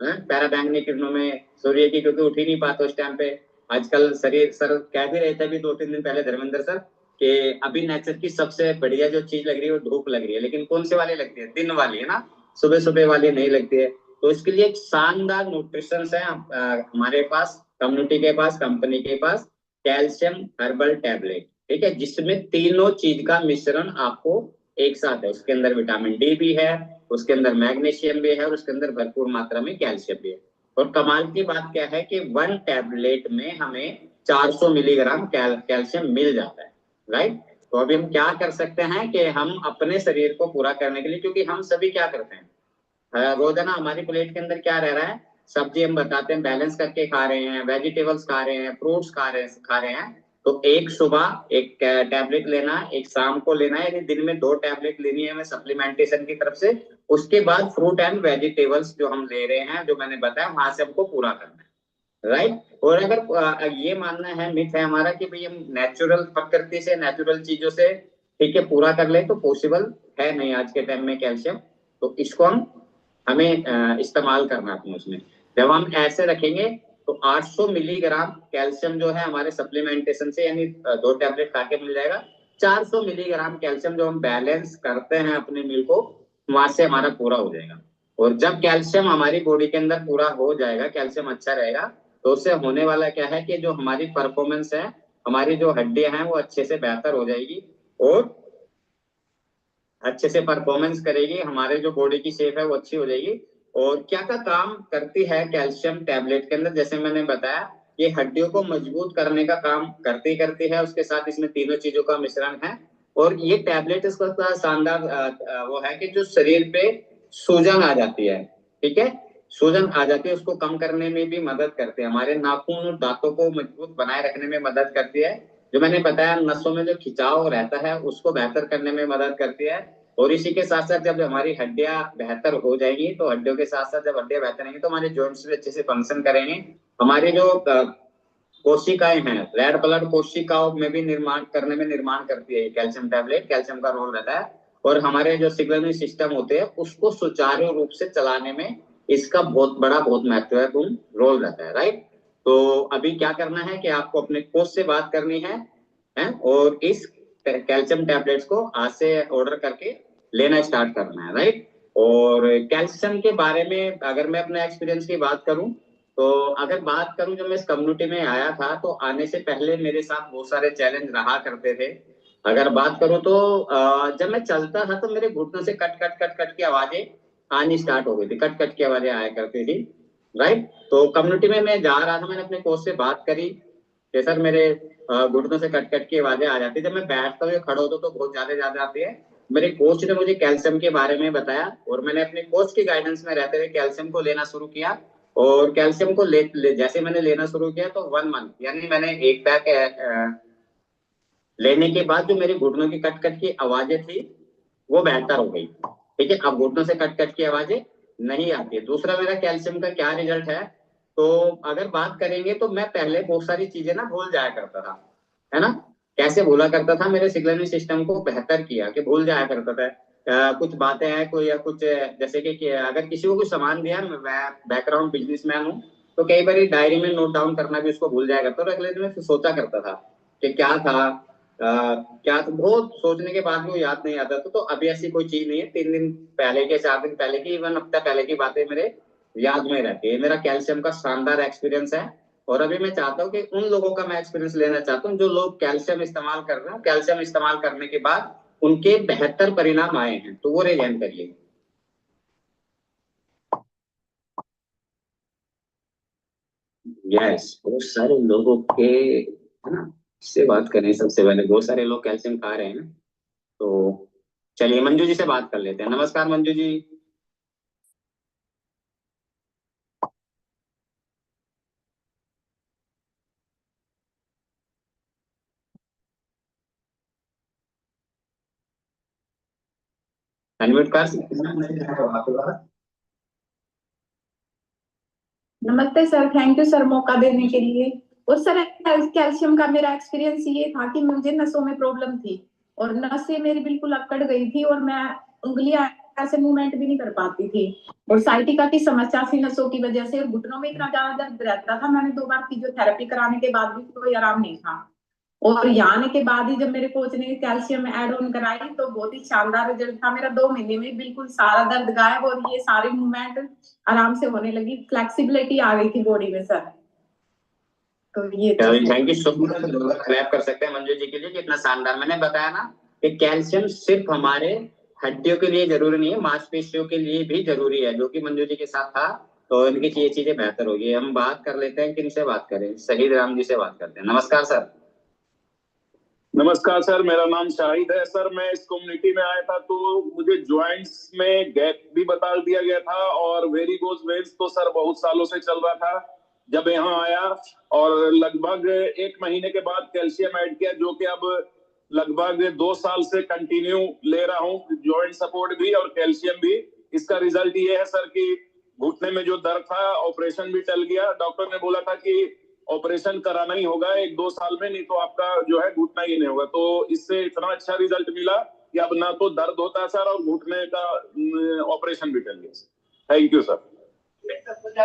S3: पैरा बैंगनी किरणों में सूर्य की, क्योंकि उठ ही नहीं पाते उस टाइम पे। आजकल शरीर सर कह भी रहे थे अभी 2-3 दिन पहले धर्मेंद्र सर कि अभी नेचर की सबसे बढ़िया जो चीज लग रही है वो धूप लग रही है, लेकिन कौन से वाली लगती है? दिन वाली है ना, सुबह सुबह वाली नहीं लगती है। तो इसके लिए एक शानदार न्यूट्रिशन है हमारे पास, कम्युनिटी के पास, कंपनी के पास, कैल्शियम हर्बल टैबलेट, ठीक है, जिसमें तीनों चीज का मिश्रण आपको एक साथ है। उसके अंदर विटामिन डी भी है, उसके अंदर मैग्नीशियम भी है, और उसके अंदर भरपूर मात्रा में कैल्शियम भी है। और कमाल की बात क्या है कि 1 टैबलेट में हमें 400 मिलीग्राम कैल्शियम मिल जाता है, राइट। तो अभी हम क्या कर सकते हैं कि हम अपने शरीर को पूरा करने के लिए, क्योंकि हम सभी क्या करते हैं, रोजाना हमारी प्लेट के अंदर क्या रह रहा है, सब्जी हम बताते हैं बैलेंस करके खा रहे हैं, वेजिटेबल्स खा रहे हैं, फ्रूट्स खा रहे हैं। तो एक सुबह एक टैबलेट लेना, एक शाम को लेना है, यानी दिन में 2 टैबलेट लेनी है हमें सप्लीमेंटेशन की तरफ से। उसके बाद फ्रूट एंड वेजिटेबल्स जो हम ले रहे हैं, जो मैंने बताया, वहां से हमको पूरा करना है, राइट। और अगर ये मानना है, मिथ है हमारा कि भाई हम नेचुरल प्रकृति से, नेचुरल चीजों से ठीक है पूरा कर ले, तो पॉसिबल है नहीं आज के टाइम में कैल्शियम। तो इसको हमें इस्तेमाल करना है उसमें। जब हम ऐसे रखेंगे तो 800 मिलीग्राम कैल्शियम जो है हमारे सप्लीमेंटेशन से, यानी 2 टैबलेट खा के मिल जाएगा। 400 मिलीग्राम कैल्शियम जो हम बैलेंस करते हैं अपने मील को, वहां से हमारा पूरा हो जाएगा। और जब कैल्शियम हमारी बॉडी के अंदर पूरा हो जाएगा, कैल्शियम अच्छा रहेगा, तो उससे होने वाला क्या है कि जो हमारी परफॉर्मेंस है, हमारी जो हड्डियां हैं वो अच्छे से बेहतर हो जाएगी और अच्छे से परफॉर्मेंस करेगी, हमारे जो बॉडी की शेप है वो अच्छी हो जाएगी। और क्या क्या काम करती है कैल्शियम टैबलेट के अंदर, जैसे मैंने बताया, ये हड्डियों को मजबूत करने का काम करती है, उसके साथ इसमें तीनों चीजों का मिश्रण है। और ये टैबलेट इसका शानदार वो है कि जो शरीर पे सूजन आ जाती है, ठीक है, सूजन आ जाती है, उसको कम करने में भी मदद करते हैं, हमारे नाखून और दांतों को मजबूत बनाए रखने में मदद करती है। जो मैंने बताया, नसों में जो खिंचाव रहता है उसको बेहतर करने में मदद करती है। और इसी के साथ साथ जब हमारी हड्डियां बेहतर हो जाएंगी, तो हड्डियों के साथ साथ जब हड्डियां बेहतर होंगी तो हमारे जॉइंट्स भी अच्छे से फंक्शन करेंगे। हमारी जो कोशिकाएं हैं, रेड ब्लड कोशिकाओं में भी निर्माण करती है कैल्शियम टैबलेट, कैल्शियम का रोल रहता है। और हमारे जो सिग्नलिंग सिस्टम होते हैं उसको सुचारू रूप से चलाने में इसका बहुत महत्वपूर्ण रोल रहता है, राइट। तो अभी क्या करना है कि आपको अपने कोच से बात करनी है और इस कैल्शियम टैबलेट्स को आज से ऑर्डर करके लेना स्टार्ट करना है, राइट। और कैल्शियम के बारे में अगर मैं अपने एक्सपीरियंस की बात करूं, तो अगर बात करूं, जब मैं इस कम्युनिटी में आया था तो आने से पहले मेरे साथ बहुत सारे चैलेंज रहा करते थे। अगर बात करूं तो जब मैं चलता था तो मेरे घुटनों से कट कट कट कट की आवाजें आनी स्टार्ट हो गई थी, कट कट की आवाजें आया करती थी, राइट। तो कम्युनिटी में मैं जा रहा था, मैंने अपने कोच से बात करी कि सर मेरे घुटनों से कट कट की आवाजें आ जाती है, जब मैं बैठता हूँ या खड़ा होता हूँ तो बहुत ज्यादा आती है। मेरे कोच ने मुझे कैल्शियम के बारे में बताया और मैंने अपने कोच की गाइडेंस में रहते हुए कैल्शियम को लेना शुरू किया। और कैल्शियम को जैसे मैंने लेना शुरू किया तो 1 मंथ, यानी मैंने एक पैक लेने के बाद जो मेरे घुटनों की कट कट की आवाजें थी वो बेहतर हो गई, ठीक है। अब घुटनों से कट कट की आवाजें नहीं आती है। दूसरा मेरा कैल्शियम का क्या रिजल्ट है, तो अगर बात करेंगे तो मैं पहले बहुत सारी चीजें ना भूल जाया करता था, है ना। कैसे भूला करता था, मेरे सिग्नलिंग सिस्टम को बेहतर किया कि भूल जाया करता था। कुछ बातें हैं कोई या कुछ जैसे कि अगर किसी को कुछ सामान दिया, मैं बैकग्राउंड बिजनेसमैन हूँ, तो कई बार डायरी में नोट डाउन करना भी उसको भूल जाया करता था। अगले दिन मैं फिर सोचा करता था कि क्या था, क्या, तो बहुत सोचने के बाद भी वो याद नहीं आता था। तो अभी ऐसी कोई चीज नहीं है, 3 दिन पहले के, 4 दिन पहले की, इवन हफ्ता पहले की बातें मेरे याद में रहती है। मेरा कैल्शियम का शानदार एक्सपीरियंस है। और अभी मैं चाहता हूँ कि उन लोगों का मैं एक्सपीरियंस लेना चाहता हूँ जो लोग कैल्शियम इस्तेमाल कर रहे हैं, कैल्शियम इस्तेमाल करने के बाद उनके बेहतर परिणाम आए हैं, तो वो रिजाइन करिए। यस, बहुत सारे लोगों के, है ना, इससे बात करें। सबसे पहले बहुत सारे लोग कैल्शियम खा रहे हैं, तो चलिए मंजू जी से बात कर लेते हैं। नमस्कार मंजू जी। अनम्यूट कर सकते हैं?
S4: नमस्ते सर, थैंक यू सर मौका देने के लिए। और सर कैल्शियम का मेरा एक्सपीरियंस ये था कि मुझे नसों में प्रॉब्लम थी और नसें मेरी बिल्कुल अकड़ गई थी और मैं उंगलियां ऐसे मूवमेंट भी नहीं कर पाती थी। और साइटिका की समस्या थी नसों की वजह से, और घुटनों में इतना ज्यादा दर्द रहता था। मैंने 2 बार फिजियोथेरेपी कराने के बाद भी कोई आराम नहीं था। और यहाँ आने के बाद ही जब मेरे कोच ने कैल्शियम ऐड ऑन कराई तो बहुत ही शानदार रिजल्ट था मेरा। 2 महीने में बिल्कुल सारा दर्द गायब और ये सारे मूवमेंट आराम से होने लगी, फ्लेक्सिबिलिटी आ गई थी बॉडी में सर। तो ये
S3: thank you so much. Clap कर सकते हैं मंजू जी के लिए, कितना शानदार। मैंने बताया ना कि कैल्शियम सिर्फ हमारे हड्डियों के लिए जरूरी नहीं है, मांसपेशियों के लिए भी जरूरी है, जो कि मंजू जी के साथ था। तो इनकी ये चीजें बेहतर होगी। हम बात कर लेते हैं, किन से बात करें, शहीद राम जी से बात करते हैं। नमस्कार सर।
S5: नमस्कार सर, मेरा नाम शाहिद है। सर मैं इस कम्युनिटी में आया था तो मुझे जॉइंट्स में गैप भी बता दिया गया था और वेरिकोज वेन्स तो सर बहुत सालों से चल रहा था। जब यहाँ आया और लगभग 1 महीने के बाद कैल्शियम ऐड किया, जो कि अब लगभग 2 साल से कंटिन्यू ले रहा हूँ, जॉइंट सपोर्ट भी और कैल्शियम भी। इसका रिजल्ट ये है सर कि घुटने में जो दर्द था, ऑपरेशन भी टल गया। डॉक्टर ने बोला था कि ऑपरेशन कराना ही होगा 1-2 साल में, नहीं तो आपका जो है घुटना ही नहीं होगा। तो इससे इतना अच्छा रिजल्ट मिला कि अब ना तो दर्द होता है सर और घुटने का ऑपरेशन भी टल गया। Thank you sir.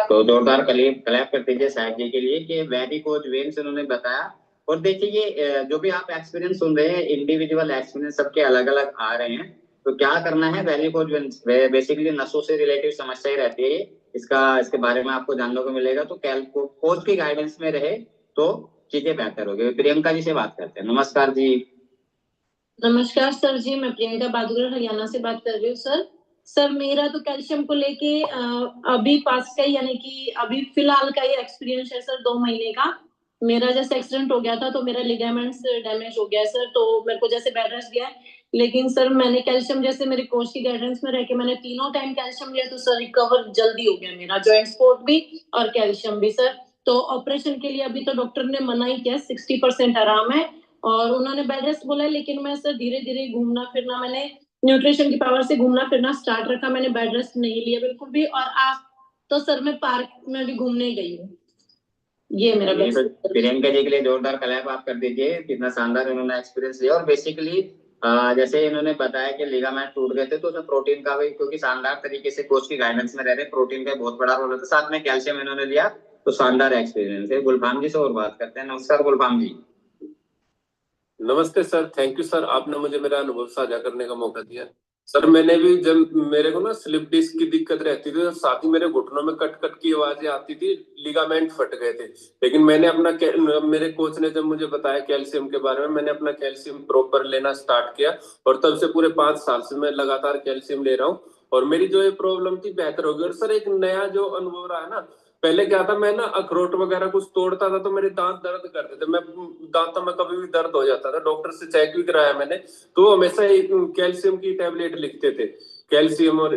S3: तो जोरदार क्लैप कर दीजिए साहब जी के लिए कि वेरिकोज वेन्स उन्होंने बताया। और देखिए ये जो भी आप एक्सपीरियंस सुन रहे हैं, इंडिविजुअल एक्सपीरियंस सबके अलग अलग आ रहे हैं। तो क्या करना है, वेरिकोज वेन्स बेसिकली नसों से रिलेटेड समस्या ही रहती है। इसके बारे में आपको जानने को मिलेगा। तो कोच की गाइडेंस में रहे तो चीजें बेहतर होगी। प्रियंका जी से बात करते हैं। नमस्कार जी।
S6: नमस्कार सर जी, मैं प्रियंका बादुगर हरियाणा से बात कर रही हूँ सर मेरा तो कैल्शियम को लेके अभी पास का यानी कि अभी फिलहाल का ये एक्सपीरियंस है सर, 2 महीने का। मेरा जैसे एक्सीडेंट हो गया था तो मेरा लिगामेंट्स डैमेज हो गया है सर, तो मेरे को जैसे बेड रेस्ट दिया है। लेकिन सर मैंने कैल्शियम जैसे मेरे कोच की गाइडेंस में रह के मैंने 3 टाइम कैल्शियम लिया तो सर रिकवर जल्दी हो गया मेरा, जॉइंट सपोर्ट भी और कैल्शियम भी सर। तो ऑपरेशन के लिए अभी तो डॉक्टर ने मना ही किया, 60% आराम है और उन्होंने बेड रेस्ट बोला है। लेकिन मैं सर धीरे धीरे घूमना फिरना, मैंने न्यूट्रिशन की पावर से घूमना फिरना स्टार्ट रखा, मैंने बेड रेस्ट नहीं लिया बिल्कुल भी। और आज तो सर मैं पार्क में भी घूमने गई हूँ। ये मेरा
S3: प्रियंका जी के लिए जोरदार क्लैप आप कर दीजिए, कितना शानदार इन्होंने एक्सपीरियंस लिया। और बेसिकली जैसे इन्होंने बताया कि लिगामेंट टूट गए थे तो उसमें प्रोटीन का भी, क्योंकि शानदार तरीके से कोच की गाइडेंस में रह रहे, प्रोटीन का बहुत बड़ा रोल होता है। साथ में कैल्शियम इन्होंने लिया, तो शानदार एक्सपीरियंस है। गुलफाम जी से और बात करते हैं। नमस्कार गुलफाम जी।
S7: नमस्ते सर, थैंक यू सर, आपने मुझे मेरा अनुभव साझा करने का मौका दिया। सर मैंने भी, जब मेरे को ना स्लिप डिस्क की दिक्कत रहती थी, साथ ही मेरे घुटनों में कट कट की आवाजें आती थी, लिगामेंट फट गए थे। लेकिन मैंने मेरे कोच ने जब मुझे बताया कैल्शियम के बारे में, मैंने अपना कैल्शियम प्रॉपर लेना स्टार्ट किया और तब से पूरे 5 साल से मैं लगातार कैल्शियम ले रहा हूँ और मेरी जो ये प्रॉब्लम थी बेहतर हो गई। और सर एक नया जो अनुभव रहा है ना, पहले क्या था, मैं ना अखरोट वगैरह कुछ तोड़ता था तो मेरे दांत दर्द करते थे, मैं दांतों में कभी भी दर्द हो जाता था, डॉक्टर से चेक भी कराया मैंने, तो हमेशा एक कैल्शियम की टैबलेट लिखते थे, कैल्शियम और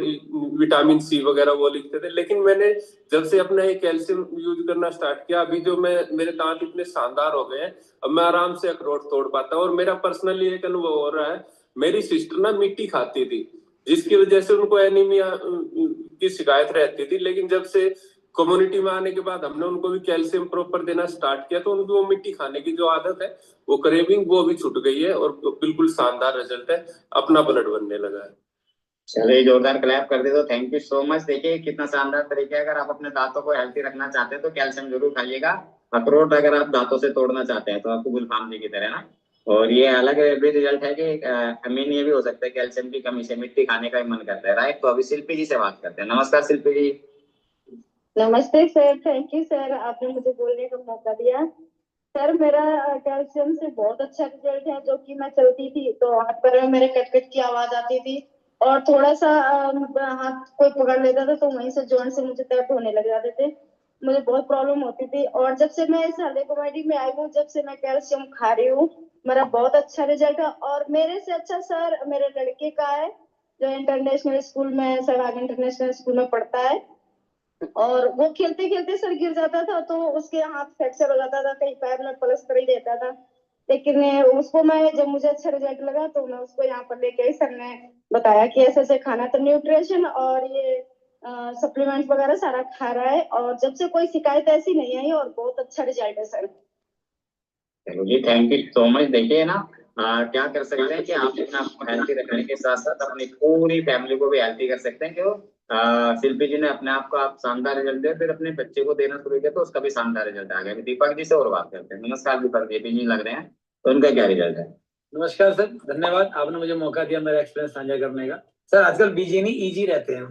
S7: विटामिन सी वगैरह वो लिखते थे। लेकिन मैंने जब से अपना ये कैल्शियम यूज करना स्टार्ट किया, अभी जो मेरे दांत इतने शानदार हो गए हैं, अब मैं आराम से अखरोट तोड़ पाता हूँ। और मेरा पर्सनली एक अनुभव हो रहा है, मेरी सिस्टर ना मिट्टी खाती थी जिसकी वजह से उनको एनीमिया की शिकायत रहती थी, लेकिन जब से कम्युनिटी में आने के बाद हमने उनको भी कैल्शियम प्रॉपर देना स्टार्ट किया तो उनकी वो मिट्टी खाने की जो आदत है, वो क्रेविंग, वो भी छूट गई है और बिल्कुल शानदार रिजल्ट है, अपना ब्लड बनने लगा है।
S3: चलिए जोरदार क्लैप कर दे। तो थैंक यू सो मच। देखिए कितना शानदार तरीका है। अगर आप अपने दांतों को हेल्थी रखना चाहते हैं तो कैल्शियम जरूर खाइएगा। अखरोट अगर आप दांतों से तोड़ना चाहते हैं तो आपको गुलफाम जी की तरह ना, और ये अलग भी रिजल्ट है कि अमीन ये भी हो सकता है कैल्शियम की कमी से मिट्टी खाने का ही मन करता है, राइट। तो अभी शिल्पी जी से बात करते हैं। नमस्कार शिल्पी जी।
S8: नमस्ते सर, थैंक यू सर, आपने मुझे बोलने का मौका दिया। सर मेरा कैल्शियम से बहुत अच्छा रिजल्ट है। जो कि मैं चलती थी तो हाथ पैर में मेरे कट कट की आवाज आती थी और थोड़ा सा हाथ कोई पकड़ लेता था तो वहीं से जॉइंट से मुझे दर्द होने लग जाते थे, मुझे बहुत प्रॉब्लम होती थी। और जब से मैं इस हल्दी कॉमेडी में आई हूँ, जब से मैं कैल्शियम खा रही हूँ, मेरा बहुत अच्छा रिजल्ट है। और मेरे से अच्छा सर मेरे लड़के का है, जो इंटरनेशनल स्कूल में, सहवाग इंटरनेशनल स्कूल में पढ़ता है। और वो खेलते खेलते सर गिर जाता था तो उसके हाथ फ्रैक्चर हो जाता था, कहीं पैर में प्लास्टर ही रहता था। लेकिन उसको मैं, जब मुझे अच्छा रिजल्ट लगा तो मैं उसको यहाँ पर लेके आई। सर ने बताया कि ऐसे ऐसे खाना, तो न्यूट्रिशन और ये सप्लीमेंट वगैरह सारा खा रहा है और जब से कोई शिकायत ऐसी नहीं आई और बहुत अच्छा रिजल्ट है सर।
S3: चलो जी, थैंक यू सो मच। देखिए ना क्या कर सकते हैं कि आप अपने आप को हेल्थी रखने के साथ साथ अपनी पूरी फैमिली को भी हेल्थी कर सकते हैं। क्यों शिल्पी जी ने अपने आप को आप शानदार रिजल्ट दिया, फिर अपने बच्चे को देना शुरू किया तो उसका भी शानदार रिजल्ट आ गया। दीपक जी से और बात करते हैं। नमस्कार दीपक जी लग रहे हैं, तो उनका क्या रिजल्ट है?
S9: नमस्कार सर, धन्यवाद, आपने मुझे मौका दिया मेरा एक्सपीरियंस साझा करने का। सर आजकल बिजी नहीं इजी रहते हैं,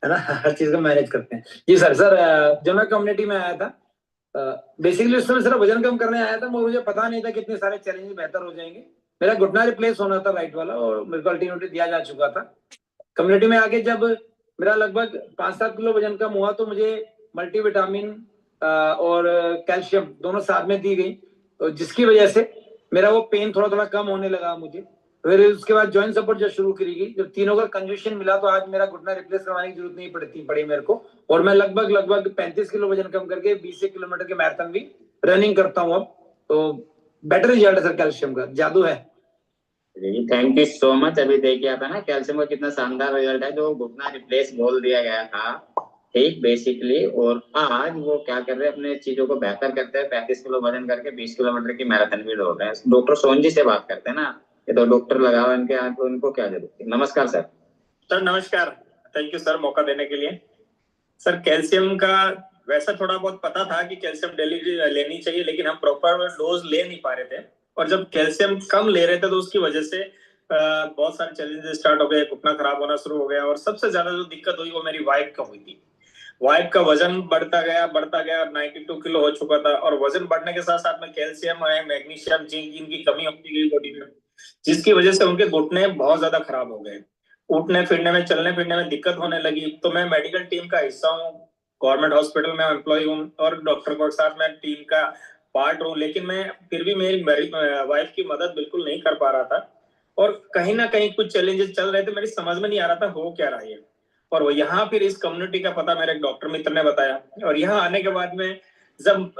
S9: है ना, हर चीज को मैनेज करते हैं। जी सर जब मैं कम्युनिटी में आया था, बेसिकली उस समय सर वजन कम करने आया था, मुझे पता नहीं था कितने सारे चैलेंज बेहतर हो जाएंगे। मेरा घुटना रिप्लेस होना था राइट वाला और मेरे को अल्टरनेटिव दिया जा चुका था। कम्युनिटी में आके जब मेरा लगभग 5-7 किलो वजन कम हुआ तो मुझे मल्टीविटामिन और कैल्शियम दोनों साथ में दी गई, तो जिसकी वजह से मेरा वो पेन थोड़ा थोड़ा कम होने लगा मुझे। फिर उसके बाद जॉइंट सपोर्ट जब शुरू करी गई, जब तीनों का कंजूशन मिला तो आज मेरा घुटना रिप्लेस करवाने की जरूरत नहीं पड़ी मेरे को। और मैं लगभग 35 किलो वजन कम करके 20 किलोमीटर के मैराथन भी रनिंग करता हूँ अब। तो बेटर रिजल्ट है सर, कैल्शियम का जादू है।
S3: Thank you so much. अभी देखिए आता ना कैल्शियम का कितना शानदार रिजल्ट है, जो घुटना रिप्लेस बोल दिया गया था ठीक बेसिकली, और आज वो क्या कर रहे हैं, अपने चीजों को बेहतर करते हैं। 35 किलो वजन करके 20 किलोमीटर की मैराथन भी दौड़ रहे हैं। डॉक्टर सोन जी से बात करते हैं ना, ये तो डॉक्टर लगा हुआ इनके यहाँ, तो इनको क्या जरूरत है। नमस्कार सर।
S10: सर नमस्कार, थैंक यू सर मौका देने के लिए। सर कैल्शियम का वैसा थोड़ा बहुत पता था कि कैल्शियम डेली लेनी चाहिए, लेकिन हम प्रॉपर डोज ले नहीं पा रहे थे। और जब कैल्शियम कम ले रहे थे तो उसकी वजह से बहुत सारे चैलेंजेस स्टार्ट हो गए, घुटना खराब होना शुरू हो गया। और सबसे ज्यादा जो दिक्कत हुई वो मेरी वाइफ का हुई थी। वाइफ का वजन बढ़ता गया और 92 किलो हो चुका था। और वजन बढ़ने के साथ साथ में कैल्शियम और मैग्नीशियम जिंक इनकी कमी होती गई बॉडी में, जिसकी वजह से उनके घुटने बहुत ज्यादा खराब हो गए। उठने फिरने में, चलने फिरने में दिक्कत होने लगी। तो मैं मेडिकल टीम का हिस्सा हूँ, गवर्नमेंट हॉस्पिटल में एम्प्लॉय हूँ और डॉक्टर के साथ मैं टीम का पार्ट हूँ, लेकिन मैं फिर भी मेरी वाइफ की मदद बिल्कुल नहीं कर पा रहा था। और कहीं ना कहीं कुछ चैलेंजेस चल रहे थे, मेरी समझ में नहीं आ रहा था हो क्या रहा है। और वो यहाँ फिर इस कम्युनिटी का पता मेरे एक डॉक्टर मित्र ने बताया। और यहाँ आने के बाद में जब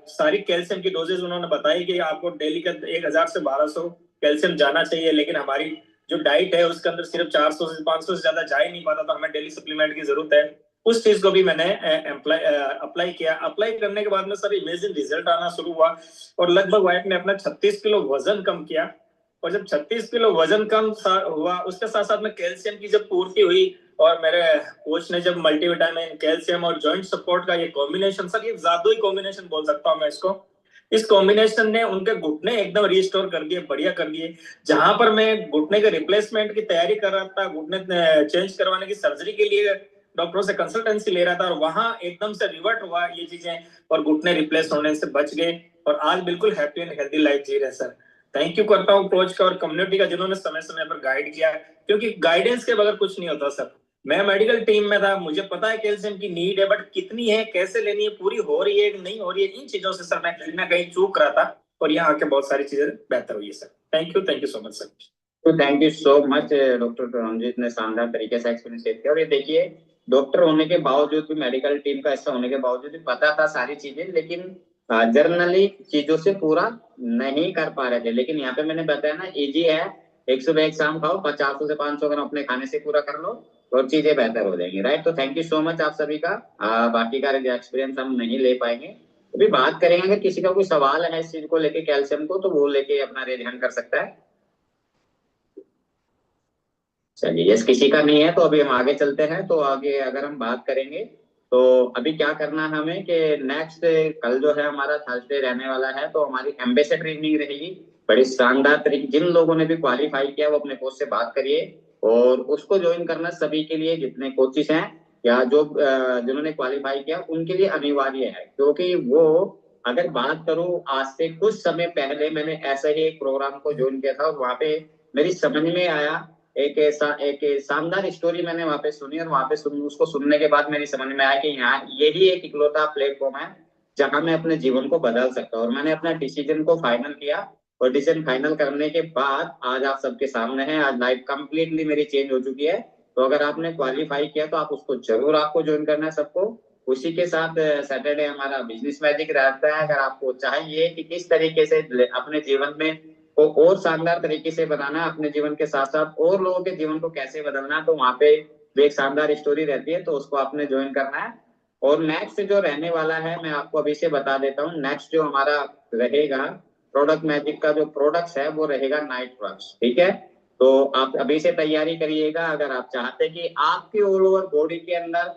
S10: सारी कैल्शियम की डोजेज उन्होंने बताई कि आपको डेली का 1000 से 1200 कैल्शियम जाना चाहिए, लेकिन हमारी जो डाइट है उसके अंदर सिर्फ 400 से 500 से ज्यादा जा ही नहीं पाता, तो हमें डेली सप्लीमेंट की जरूरत है। उस चीज को भी मैंने अप्लाई किया। अप्लाई करने के बाद में सर इमेजिंग रिजल्ट आना शुरू हुआ। और लगभग वाइफ ने अपना 36 किलो वजन कम किया। और जब 36 किलो वजन कम हुआ, उसके साथ साथ में कैल्शियम की जब पूर्ति हुई, और मेरे कोच ने जब मल्टीविटामिन, कैल्शियम और जॉइंट सपोर्ट का ये कॉम्बिनेशन, सर ये जादुई कॉम्बिनेशन बोल सकता हूँ मैं इसको, इस कॉम्बिनेशन ने उनके घुटने एकदम रिस्टोर कर दिए, बढ़िया कर दिए। जहां पर मैं घुटने के रिप्लेसमेंट की तैयारी कर रहा था, घुटने चेंज करवाने की सर्जरी के लिए डॉक्टरों से कंसल्टेंसी ले रहा था, और वहां एकदम से रिवर्ट हुआ ये चीजें, और घुटने रिप्लेस होने से बच गए। और आज बिल्कुल हैप्पी एंड हेल्दी लाइफ जी रहे सर। थैंक यू करता हूँ कोच का और कम्युनिटी का, जिन्होंने समय समय पर गाइड किया, क्योंकि गाइडेंस के बगैर कुछ नहीं होता सर। मैं मेडिकल टीम में था, मुझे पता है कैल्शियम की नीड है, बट कितनी है, कैसे लेनी है, पूरी हो रही है कि नहीं हो रही है, इन चीजों से सर मैं कहीं ना कहीं चूक रहा था। और यहाँ आके बहुत सारी चीजें बेहतर हुई है sir. Thank you so much sir.
S3: तो thank you so much doctor Ranjit ने शानदार तरीके से एक्सपीरियंस शेयर किया। और ये देखिए, डॉक्टर होने के बावजूद भी, मेडिकल टीम का हिस्सा होने के बावजूद भी पता था सारी चीजें, लेकिन जर्नली चीजों से पूरा नहीं कर पा रहे थे। लेकिन यहाँ पे मैंने बताया ना, इजी है, एक सुबह एक शाम खाओ, 400 से 500 ग्राम अपने खाने से पूरा कर लो और चीजें बेहतर हो जाएंगी। राइट, तो थैंक यू सो मच आप सभी का। बाकी का एक्सपीरियंस हम नहीं ले पाएंगे, अभी बात करेंगे। अगर किसी का कोई सवाल है इस चीज को लेके, कैल्शियम को, तो वो लेके अपना रेज हैंड कर सकता है। चलिए, यस किसी का नहीं है तो अभी हम आगे चलते हैं। तो आगे अगर हम बात करेंगे तो अभी क्या करना है हमें कि नेक्स्ट कल जो है हमारा थर्सडे रहने वाला है, तो हमारी एम्बेसडर ट्रेनिंग रहेगी बड़ी शानदार तरीके। जिन लोगों ने भी क्वालिफाई किया वो अपने कोच से बात करिए और उसको ज्वाइन करना सभी के लिए, जितने कोचिस हैं या जो जिन्होंने क्वालिफाई किया उनके लिए अनिवार्य है। क्योंकि वो, अगर बात करूं, आज से कुछ समय पहले मैंने ऐसा ही एक प्रोग्राम को ज्वाइन किया था और वहां पे मेरी समझ में आया, एक शानदार स्टोरी मैंने वहां पे सुनी, और वहां पे उसको सुनने के बाद मेरी समझ में आया कि यहाँ यही एक इकलौता प्लेटफॉर्म है जहां मैं अपने जीवन को बदल सकता हूँ। और मैंने अपना डिसीजन को फाइनल किया, और डिसीजन फाइनल करने के बाद आज आप सबके सामने है। आज लाइफ कंप्लीटली मेरी चेंज हो चुकी है। तो अगर आपने क्वालिफाई किया तो आप उसको जरूर, आपको ज्वाइन करना है सबको। उसी के साथ सैटरडे हमारा बिजनेस मैजिक रहता है। अगर आपको चाहिए कि किस तरीके से अपने जीवन में को और शानदार तरीके से बनाना, अपने जीवन के साथ साथ और लोगों के जीवन को कैसे बदलना, तो वहां पे भी एक शानदार स्टोरी रहती है, तो उसको आपने ज्वाइन करना है। और नेक्स्ट जो रहने वाला है, मैं आपको अभी से बता देता हूँ, नेक्स्ट जो हमारा रहेगा प्रोडक्ट मैजिक का जो प्रोडक्ट्स है वो रहेगा नाइट वर्क्स। ठीक है, तो आप अभी से तैयारी करिएगा। अगर आप चाहते हैं कि आपके ऑल ओवर बॉडी के अंदर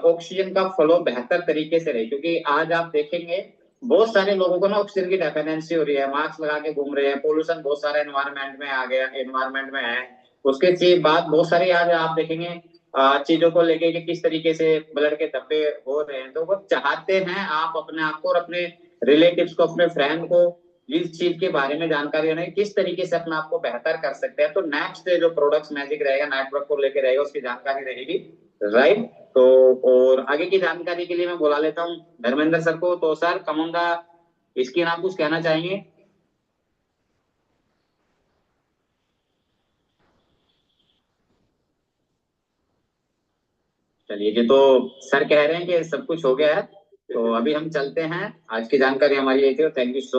S3: ऑक्सीजन का फ्लो बेहतर तरीके से रहे, क्योंकि आज आप देखेंगे बहुत सारे लोगों को ना ऑक्सीजन की डेफिशिएंसी हो रही है, मास्क लगा के घूम रहे हैं, पोल्यूशन बहुत सारे एनवायरनमेंट में आ गया, एनवायरनमेंट में है। उसके चीज बात बहुत सारी आज आप देखेंगे चीजों को लेके कि किस तरीके से ब्लड के धब्बे हो रहे हैं। तो वो चाहते हैं आप अपने आप को और अपने रिलेटिव्स को, अपने फ्रेंड को इस चीज के बारे में जानकारी होने, किस तरीके से अपने आप को बेहतर कर सकते हैं। तो नेक्स्ट जो प्रोडक्ट्स मैजिक रहेगा, नेटवर्क को लेके रहेगा, उसकी जानकारी रहेगी। राइट, तो और आगे की जानकारी के लिए मैं बुला लेता हूँ धर्मेंद्र सर को। तो sir come on the screen, आप कुछ कहना चाहेंगे? चलिए जी, तो सर कह रहे हैं कि सब कुछ हो गया है, तो अभी हम चलते हैं। आज की जानकारी हमारी यही थी। Thank you so